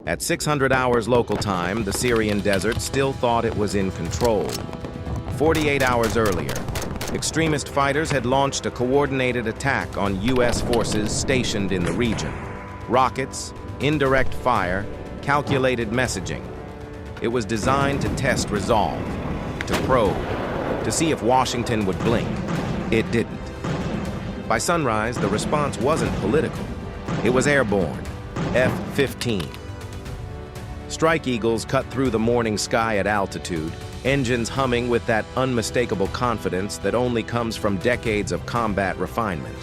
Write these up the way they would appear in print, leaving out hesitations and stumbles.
At 600 hours local time, the Syrian desert still thought it was in control. 48 hours earlier, extremist fighters had launched a coordinated attack on U.S. forces stationed in the region. Rockets, indirect fire, calculated messaging. It was designed to test resolve, to probe, to see if Washington would blink. It didn't. By sunrise, the response wasn't political. It was airborne, F-15. Strike Eagles cut through the morning sky at altitude, engines humming with that unmistakable confidence that only comes from decades of combat refinement.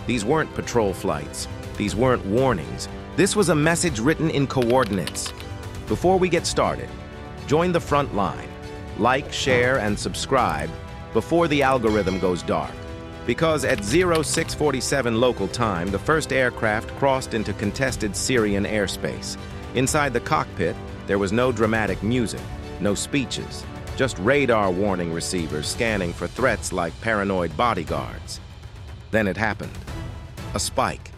These weren't patrol flights. These weren't warnings. This was a message written in coordinates. Before we get started, join the front line. Like, share, and subscribe before the algorithm goes dark. Because at 0647 local time, the first aircraft crossed into contested Syrian airspace. Inside the cockpit, there was no dramatic music, no speeches, just radar warning receivers scanning for threats like paranoid bodyguards. Then it happened. A spike.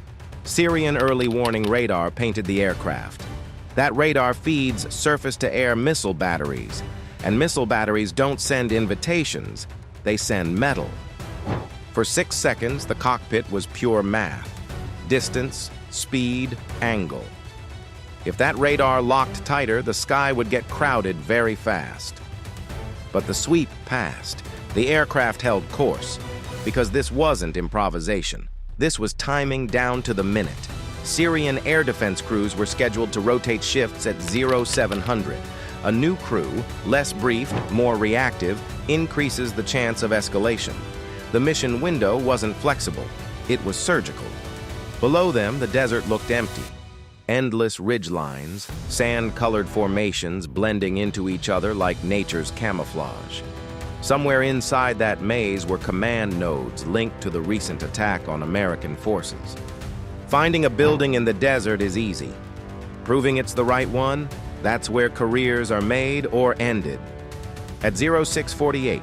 Syrian early warning radar painted the aircraft. That radar feeds surface-to-air missile batteries, and missile batteries don't send invitations, they send metal. For 6 seconds, the cockpit was pure math. Distance, speed, angle. If that radar locked tighter, the sky would get crowded very fast. But the sweep passed. The aircraft held course, because this wasn't improvisation. This was timing down to the minute. Syrian air defense crews were scheduled to rotate shifts at 0700. A new crew, less briefed, more reactive, increases the chance of escalation. The mission window wasn't flexible. It was surgical. Below them, the desert looked empty. Endless ridgelines, sand-colored formations blending into each other like nature's camouflage. Somewhere inside that maze were command nodes linked to the recent attack on American forces. Finding a building in the desert is easy. Proving it's the right one, that's where careers are made or ended. At 0648,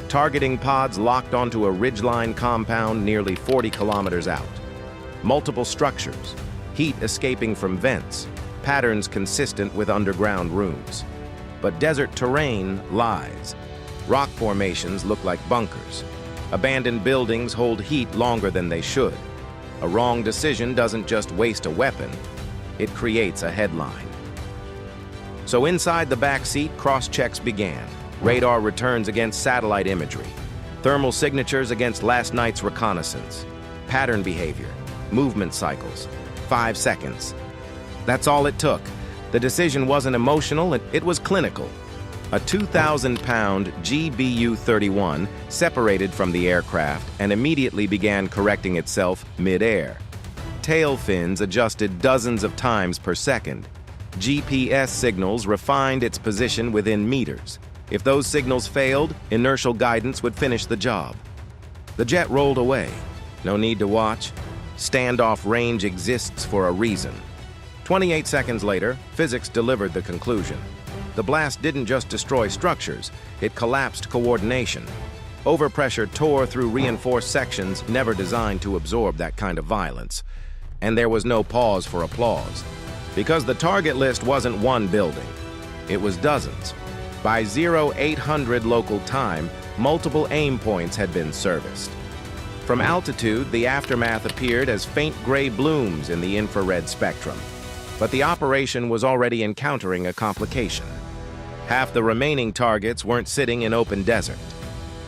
targeting pods locked onto a ridgeline compound nearly 40 kilometers out. Multiple structures, heat escaping from vents, patterns consistent with underground rooms. But desert terrain lies. Rock formations look like bunkers. Abandoned buildings hold heat longer than they should. A wrong decision doesn't just waste a weapon, it creates a headline. So inside the back seat, cross-checks began. Radar returns against satellite imagery. Thermal signatures against last night's reconnaissance. Pattern behavior, movement cycles. 5 seconds. That's all it took. The decision wasn't emotional, it was clinical. A 2,000-pound GBU-31 separated from the aircraft and immediately began correcting itself mid-air. Tail fins adjusted dozens of times per second. GPS signals refined its position within meters. If those signals failed, inertial guidance would finish the job. The jet rolled away. No need to watch. Standoff range exists for a reason. 28 seconds later, physics delivered the conclusion. The blast didn't just destroy structures, it collapsed coordination. Overpressure tore through reinforced sections never designed to absorb that kind of violence. And there was no pause for applause. Because the target list wasn't one building, it was dozens. By 0800 local time, multiple aim points had been serviced. From altitude, the aftermath appeared as faint gray blooms in the infrared spectrum. But the operation was already encountering a complication. Half the remaining targets weren't sitting in open desert.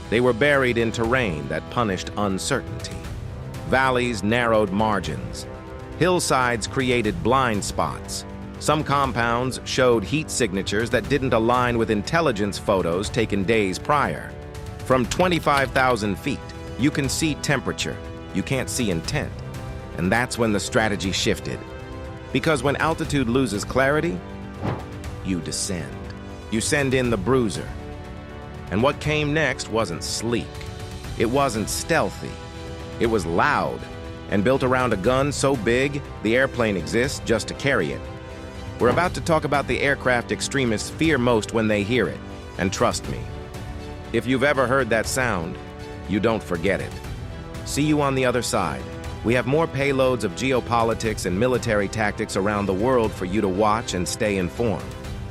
They were buried in terrain that punished uncertainty. Valleys narrowed margins. Hillsides created blind spots. Some compounds showed heat signatures that didn't align with intelligence photos taken days prior. From 25,000 feet, you can see temperature, you can't see intent. And that's when the strategy shifted. Because when altitude loses clarity, you descend. You send in the bruiser. And what came next wasn't sleek. It wasn't stealthy. It was loud and built around a gun so big, the airplane exists just to carry it. We're about to talk about the aircraft extremists fear most when they hear it. And trust me, if you've ever heard that sound, you don't forget it. See you on the other side. We have more payloads of geopolitics and military tactics around the world for you to watch and stay informed.